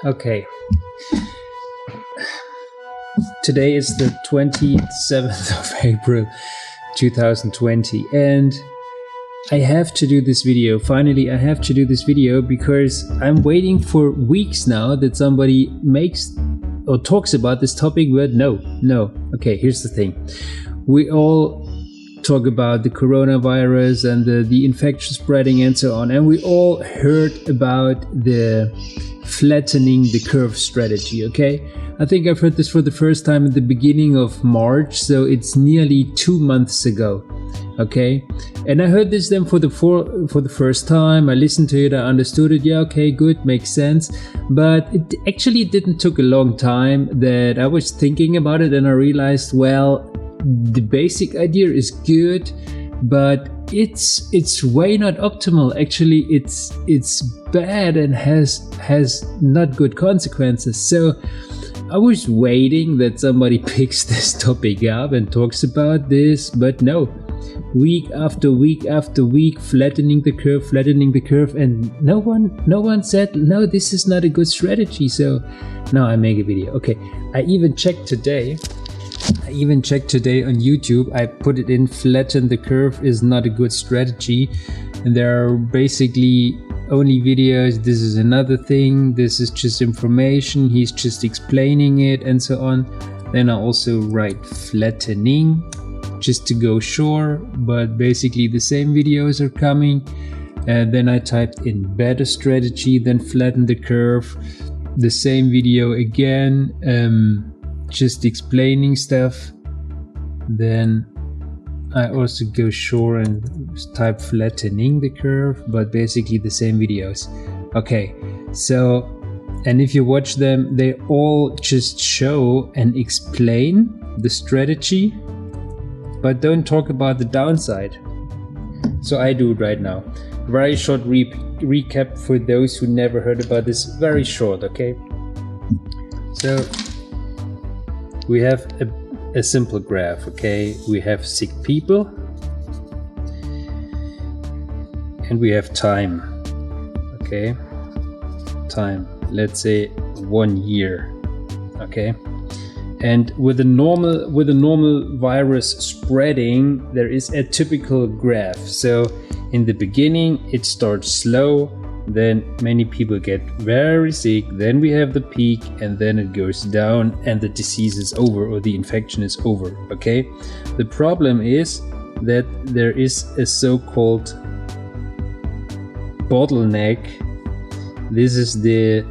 Okay. Today is the 27th of April 2020 and I have to do this video. Finally, I have to do this video because I'm waiting for weeks now that somebody makes or talks about this topic, but no. Okay, here's the thing. We all talk about the coronavirus and the infection spreading and so on, and we all heard about the flattening the curve strategy, okay? I think I've heard this for the first time at the beginning of March, so it's nearly 2 months ago, okay? And I heard this then for the first time. I listened to it, I understood it, yeah, okay, good, makes sense. But it actually didn't took a long time that I was thinking about it and I realized, well, the basic idea is good, but it's way not optimal. Actually, it's bad and has not good consequences. So I was waiting that somebody picks this topic up and talks about this, but no. Week after week after week, flattening the curve, and no one said, no, this is not a good strategy. So now I make a video. Okay, I even checked today on YouTube. I put it in, flatten the curve is not a good strategy, and there are basically only videos. This is another thing, this is just information, he's just explaining it and so on. Then I also write flattening just to go sure, but basically the same videos are coming. And then I typed in better strategy than flatten the curve, the same video again, just explaining stuff. Then I also go sure and type flattening the curve, but basically the same videos. Okay, so, and if you watch them, they all just show and explain the strategy, but don't talk about the downside. So I do it right now. Very short recap for those who never heard about this. Very short, okay? So we have a simple graph, okay? We have sick people and we have time, okay? Time, let's say 1 year, okay? And with a normal virus spreading, there is a typical graph. So in the beginning, it starts slow, then many people get very sick, then we have the peak, and then it goes down and the disease is over, or the infection is over, okay? The problem is that there is a so-called bottleneck. This is the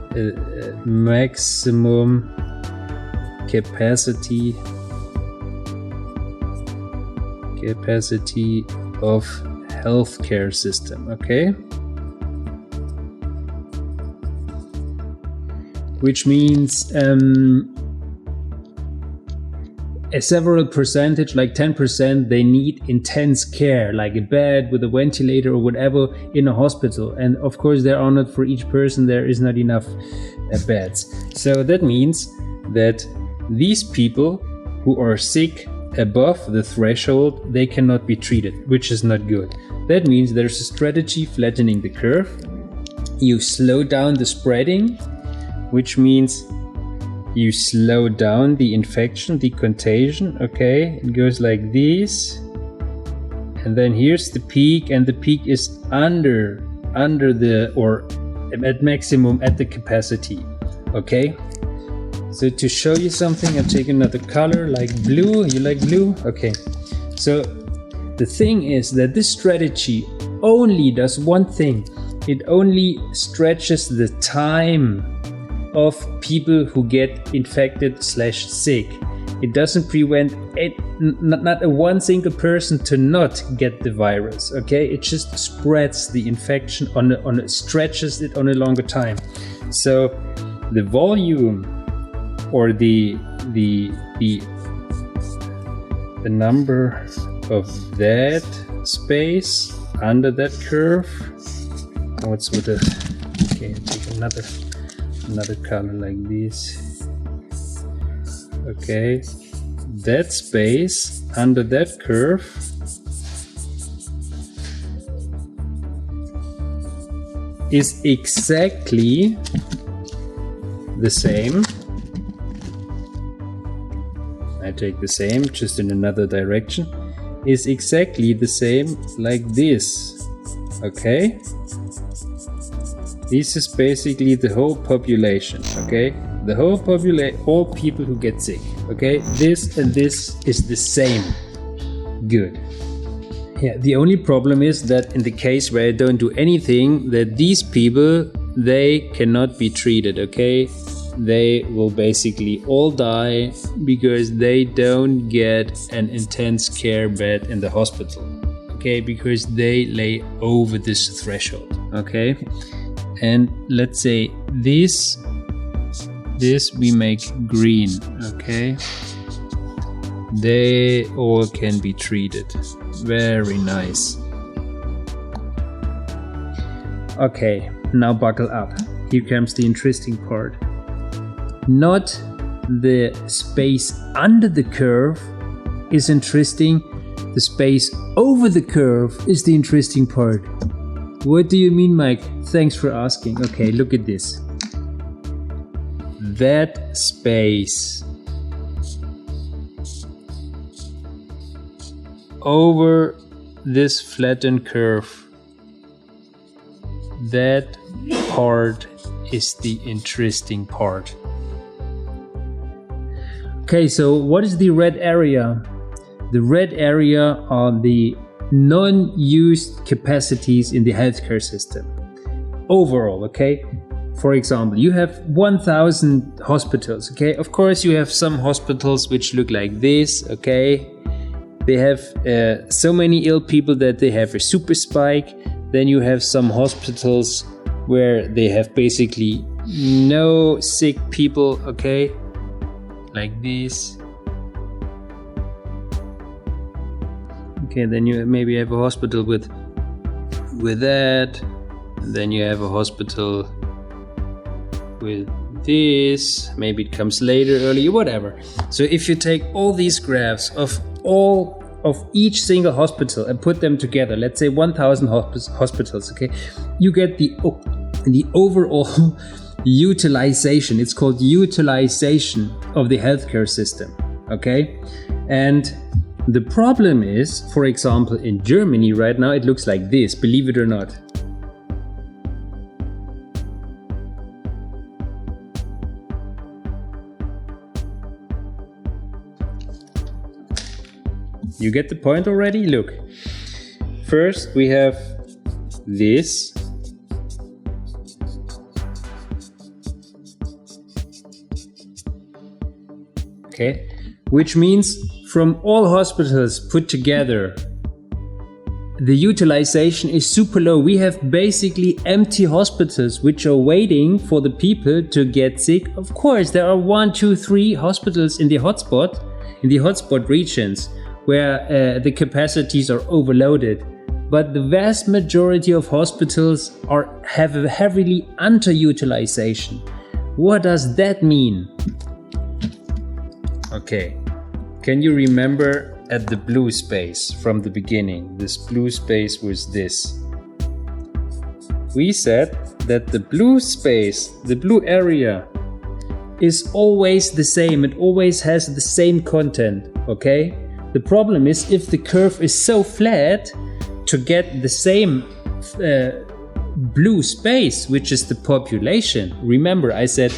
maximum capacity of healthcare system, okay? Which means a several percentage, like 10%, they need intense care, like a bed with a ventilator or whatever in a hospital. And of course, there are not, for each person, there is not enough beds. So that means that these people who are sick above the threshold, they cannot be treated, which is not good. That means there's a strategy, flattening the curve. You slow down the spreading, which means you slow down the infection, the contagion, okay? It goes like this. And then here's the peak, and the peak is under the, or at maximum at the capacity, okay? So to show you something, I'll take another color like blue. You like blue? Okay. So the thing is that this strategy only does one thing. It only stretches the time of people who get infected / sick. It doesn't prevent not a one single person to not get the virus, okay? It just spreads the infection stretches it on a longer time. So the volume, or the number of that space under that curve. What's with the, okay, take another color like this. Okay, that space under that curve is exactly the same. I take the same, just in another direction, is exactly the same like this. Okay? This is basically the whole population, okay? The whole population, all people who get sick, okay? This and this is the same. Good. Yeah, the only problem is that in the case where I don't do anything, that these people, they cannot be treated, okay? They will basically all die because they don't get an intense care bed in the hospital, okay? Because they lay over this threshold, okay? And let's say this we make green, okay? They all can be treated. Very nice. Okay, now buckle up. Here comes the interesting part. Not the space under the curve is interesting. The space over the curve is the interesting part. What do you mean, Mike? Thanks for asking. Okay, look at this. That space over this flattened curve, that part is the interesting part. Okay, so what is the red area? The red area are the non-used capacities in the healthcare system overall, okay? For example, you have 1,000 hospitals, okay? Of course, you have some hospitals which look like this, okay? They have so many ill people that they have a super spike. Then you have some hospitals where they have basically no sick people, okay? Like this. Okay, then you maybe have a hospital with that. And then you have a hospital with this. Maybe it comes later, earlier, whatever. So if you take all these graphs of each single hospital and put them together, let's say 1,000 hospitals, okay, you get the overall utilization. It's called utilization of the healthcare system, okay? And the problem is, for example, in Germany right now, it looks like this, believe it or not. You get the point already? Look, first we have this. Okay, which means from all hospitals put together, the utilization is super low. We have basically empty hospitals which are waiting for the people to get sick. Of course, there are 1, 2, 3 hospitals in the hotspot regions, where the capacities are overloaded. But the vast majority of hospitals have a heavily underutilization. What does that mean? Okay, can you remember at the blue space from the beginning? This blue space was this. We said that the blue space, the blue area, is always the same. It always has the same content, okay? The problem is if the curve is so flat, to get the same blue space, which is the population. Remember, I said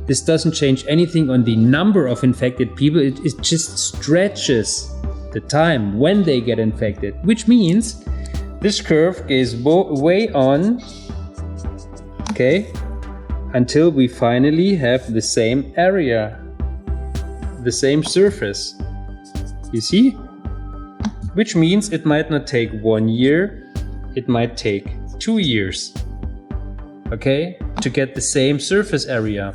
this doesn't change anything on the number of infected people. It just stretches the time when they get infected, which means this curve goes way on, okay, until we finally have the same area, the same surface. You see? Which means it might not take 1 year, it might take 2 years, okay, to get the same surface area,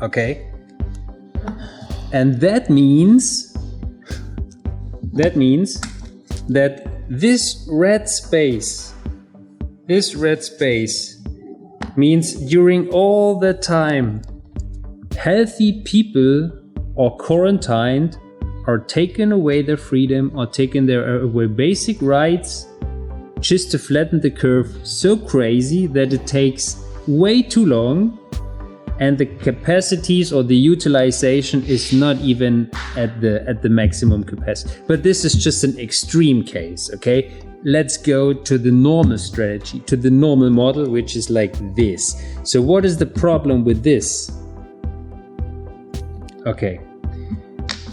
okay? And that means that this red space means during all the time healthy people are quarantined, are taken away their freedom, or taken away basic rights, just to flatten the curve so crazy that it takes way too long and the capacities or the utilization is not even at the maximum capacity. But this is just an extreme case, okay? Let's go to the normal strategy, to the normal model, which is like this. So what is the problem with this? Okay,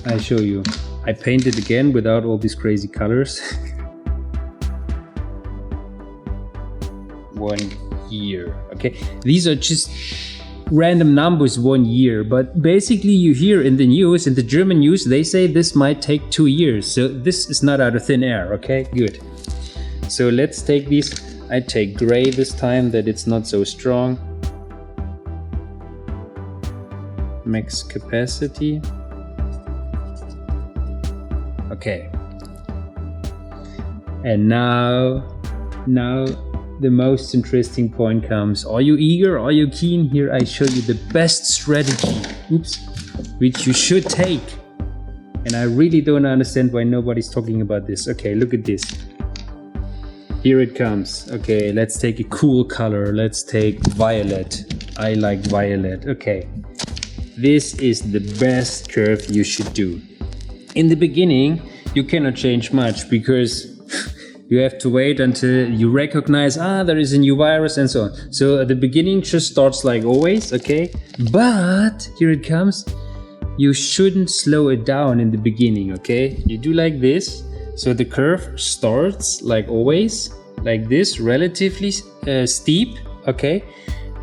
I show you. I paint it again without all these crazy colors. 1 year, okay? These are just random numbers, 1 year, but basically you hear in the news, in the German news, they say this might take 2 years. So this is not out of thin air, okay? Good. So let's take these. I take gray this time, that it's not so strong. Max capacity. Okay. And now the most interesting point comes. Are you eager? Are you keen? Here I show you the best strategy, which you should take. And I really don't understand why nobody's talking about this. Okay, look at this. Here it comes. Okay, let's take a cool color. Let's take violet. I like violet. Okay. This is the best curve you should do. In the beginning, you cannot change much because you have to wait until you recognize, there is a new virus and so on. So at the beginning just starts like always, okay? But here it comes. You shouldn't slow it down in the beginning, okay? You do like this. So the curve starts like always, like this, relatively steep, okay?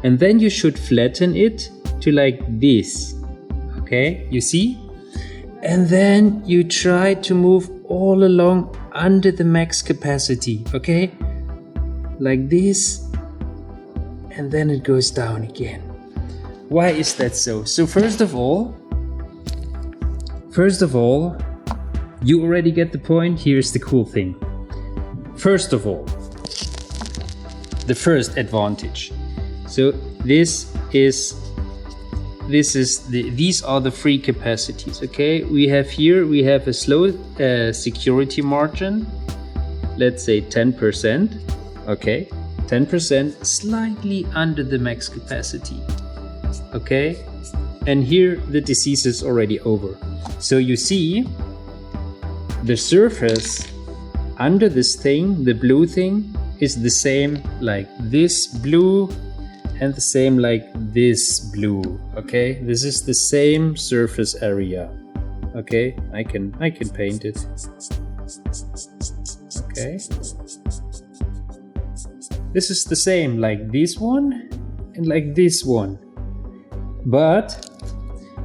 And then you should flatten it to like this, okay? You see? And then you try to move all along under the max capacity, okay? Like this, and then it goes down again. Why is that so? So first of all, you already get the point. Here's the cool thing. First of all, the first advantage. So these are the free capacities, okay? We have a slow security margin, let's say 10%, okay? 10% slightly under the max capacity, okay? And here the disease is already over. So you see, the surface under this thing, the blue thing, is the same like this blue and the same like this blue, okay? This is the same surface area, okay? I can paint it, okay? This is the same like this one and like this one, but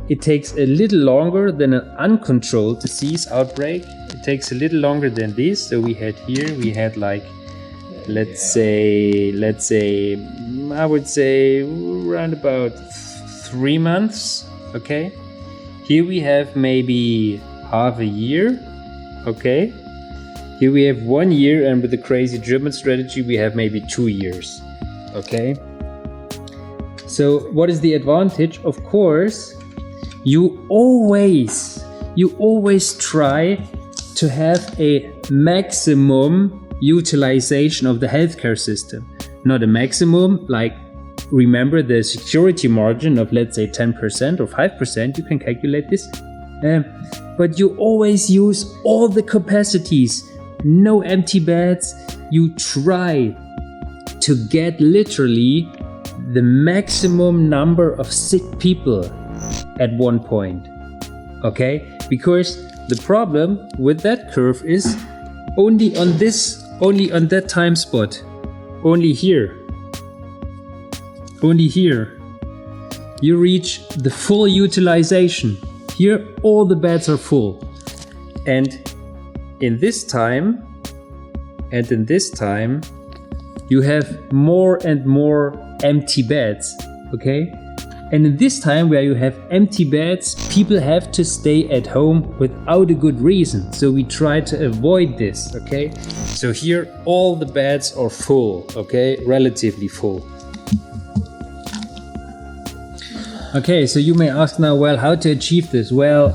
it takes a little longer than an uncontrolled disease outbreak. It takes a little longer than this. So we had like, let's say, I would say around about 3 months, okay? Here we have maybe half a year, okay? Here we have 1 year, and with the crazy German strategy, we have maybe 2 years, okay? So what is the advantage? Of course, you always try to have a maximum utilization of the healthcare system. Not a maximum, like remember the security margin of, let's say, 10% or 5%, you can calculate this. But you always use all the capacities, no empty beds. You try to get literally the maximum number of sick people at one point, okay? Because the problem with that curve is only on that time spot, only here, you reach the full utilization. Here all the beds are full, and in this time you have more and more empty beds, okay? And in this time where you have empty beds, people have to stay at home without a good reason. So we try to avoid this, okay? So here all the beds are full, okay? Relatively full. Okay, so you may ask now, well, how to achieve this? Well,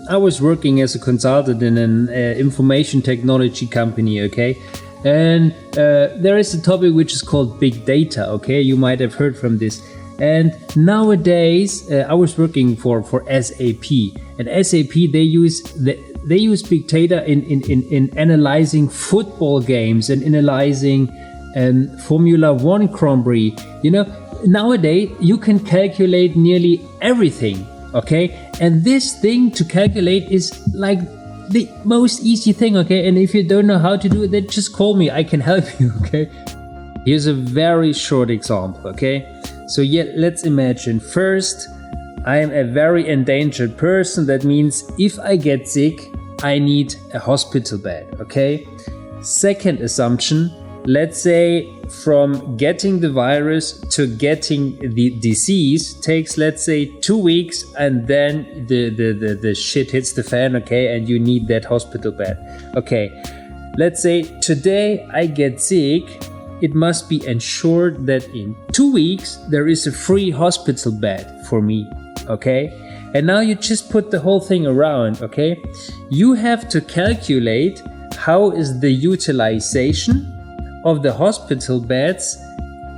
I was working as a consultant in an information technology company, okay? And there is a topic which is called big data, okay? You might have heard from this. And nowadays, I was working for SAP, and SAP they use big data in analyzing football games and analyzing Formula One Grand Prix. You know, nowadays you can calculate nearly everything. Okay, and this thing to calculate is like the most easy thing. Okay, and if you don't know how to do it, then just call me. I can help you. Okay, here's a very short example. Okay, so let's imagine first I am a very endangered person. That means if I get sick, I need a hospital bed. Okay, second assumption, let's say from getting the virus to getting the disease takes, let's say, 2 weeks, and then the shit hits the fan. Okay, and you need that hospital bed. Okay, let's say today I get sick. It must be ensured that in 2 weeks there is a free hospital bed for me. Okay, and now you just put the whole thing around. Okay, you have to calculate how is the utilization of the hospital beds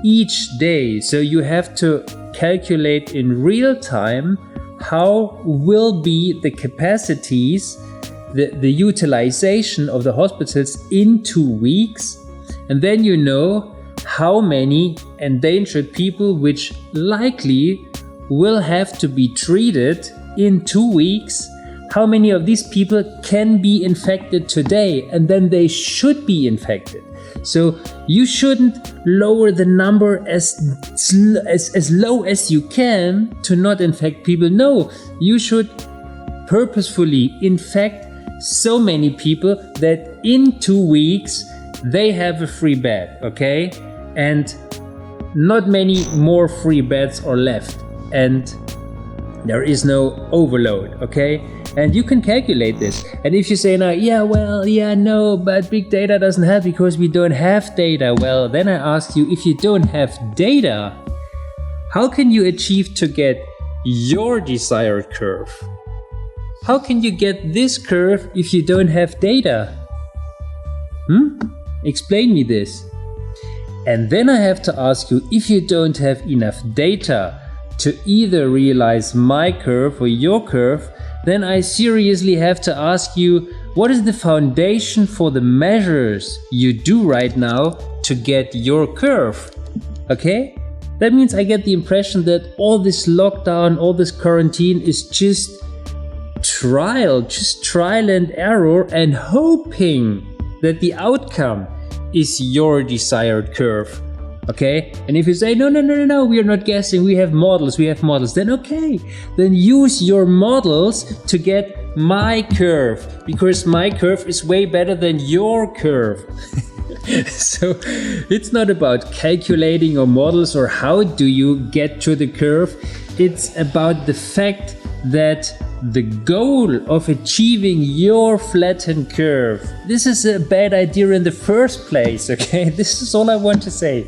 each day. So you have to calculate in real time how will be the capacities, the utilization of the hospitals in 2 weeks. And then you know how many endangered people which likely will have to be treated in 2 weeks. How many of these people can be infected today, and then they should be infected. So you shouldn't lower the number as low as you can to not infect people. No, you should purposefully infect so many people that in 2 weeks they have a free bed, okay? And not many more free beds are left, and there is no overload, okay? And you can calculate this. And if you say now, no, but big data doesn't help because we don't have data. Well, then I ask you, if you don't have data, how can you achieve to get your desired curve? How can you get this curve if you don't have data? Explain me this. And then I have to ask you, if you don't have enough data to either realize my curve or your curve, then I seriously have to ask you, what is the foundation for the measures you do right now to get your curve? Okay? That means I get the impression that all this lockdown, all this quarantine is just trial and error, and hoping that the outcome is your desired curve. Okay, and if you say no, we are not guessing, we have models, then okay, then use your models to get my curve, because my curve is way better than your curve. So it's not about calculating or models or how do you get to the curve. It's about the fact that the goal of achieving your flattened curve, this is a bad idea in the first place. Okay, this is all I want to say.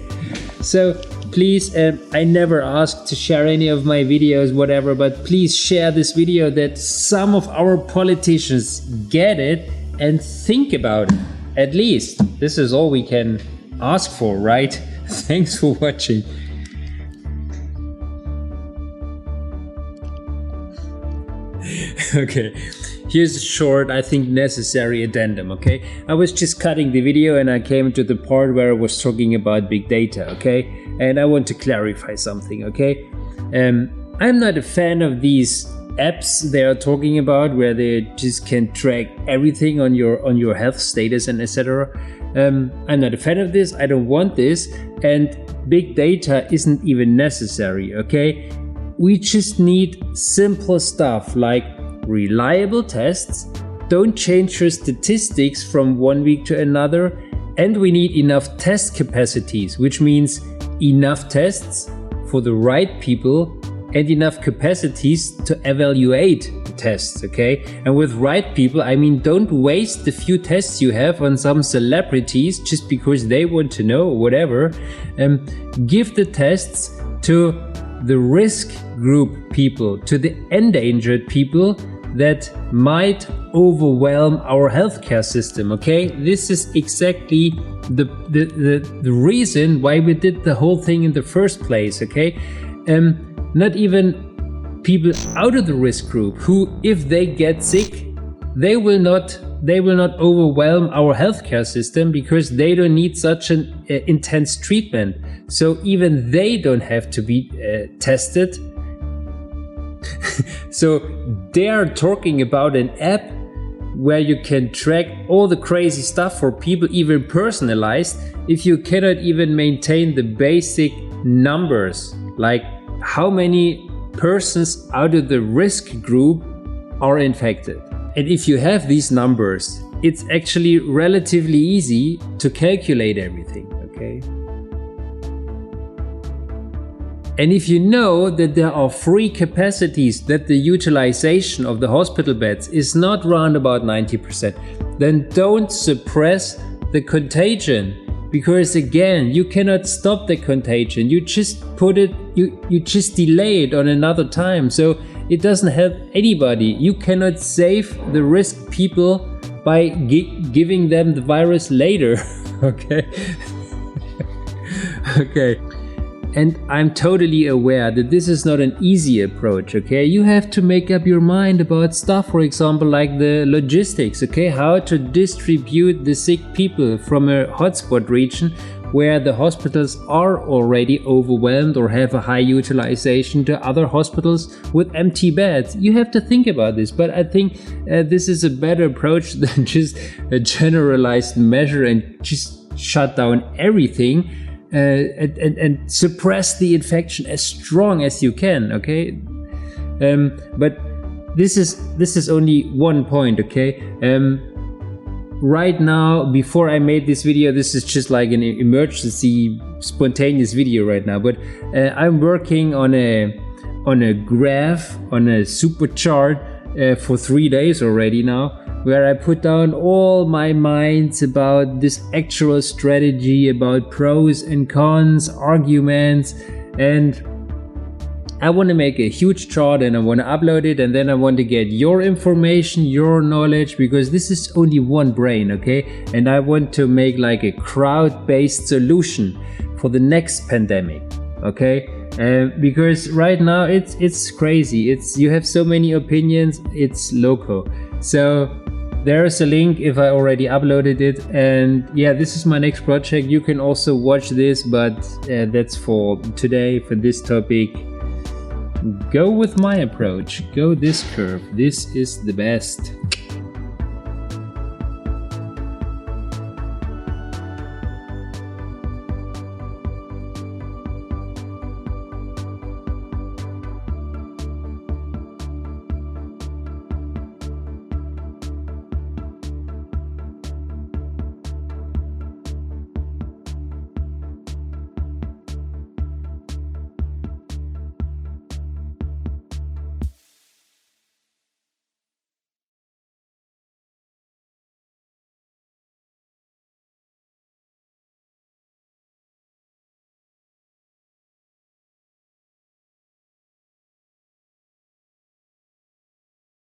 So please, I never ask to share any of my videos, whatever, but please share this video that some of our politicians get it and think about it. At least this is all we can ask for, right? Thanks for watching. Okay, here's a short, I think necessary addendum, okay? I was just cutting the video and I came to the part where I was talking about big data, okay? And I want to clarify something, okay? I'm not a fan of these apps they are talking about where they just can track everything on your health status and etc. I'm not a fan of this, I don't want this, and big data isn't even necessary, okay? We just need simple stuff like reliable tests, don't change your statistics from 1 week to another, and we need enough test capacities, which means enough tests for the right people and enough capacities to evaluate the tests, okay? And with right people, I mean, don't waste the few tests you have on some celebrities just because they want to know or whatever. Give the tests to the risk group people, to the endangered people that might overwhelm our healthcare system, okay? This is exactly the reason why we did the whole thing in the first place, okay? Not even people out of the risk group who, if they get sick, they will not overwhelm our healthcare system because they don't need such an intense treatment. So even they don't have to be tested. So they are talking about an app where you can track all the crazy stuff for people, even personalized, if you cannot even maintain the basic numbers, like how many persons out of the risk group are infected. And if you have these numbers, it's actually relatively easy to calculate everything, okay? And if you know that there are free capacities, that the utilization of the hospital beds is not around about 90%, then don't suppress the contagion. Because again, you cannot stop the contagion. You just you just delay it on another time. So it doesn't help anybody. You cannot save the risk people by giving them the virus later. Okay. Okay. And I'm totally aware that this is not an easy approach, okay? You have to make up your mind about stuff, for example, like the logistics, okay? How to distribute the sick people from a hotspot region where the hospitals are already overwhelmed or have a high utilization to other hospitals with empty beds. You have to think about this, but I think this is a better approach than just a generalized measure and just shut down everything. And suppress the infection as strong as you can, okay? But this is only one point, okay? Right now, before I made this video, this is just like an emergency, spontaneous video right now. But I'm working on a graph, on a super chart for 3 days already now, where I put down all my minds about this actual strategy, about pros and cons, arguments, and I want to make a huge chart and I want to upload it, and then I want to get your information, your knowledge, because this is only one brain, okay? And I want to make like a crowd-based solution for the next pandemic, okay? Because right now it's crazy. You have so many opinions, it's loco. So there's a link if I already uploaded it, and yeah, this is my next project. You can also watch this, but that's for today, for this topic. Go with my approach, go this curve, this is the best.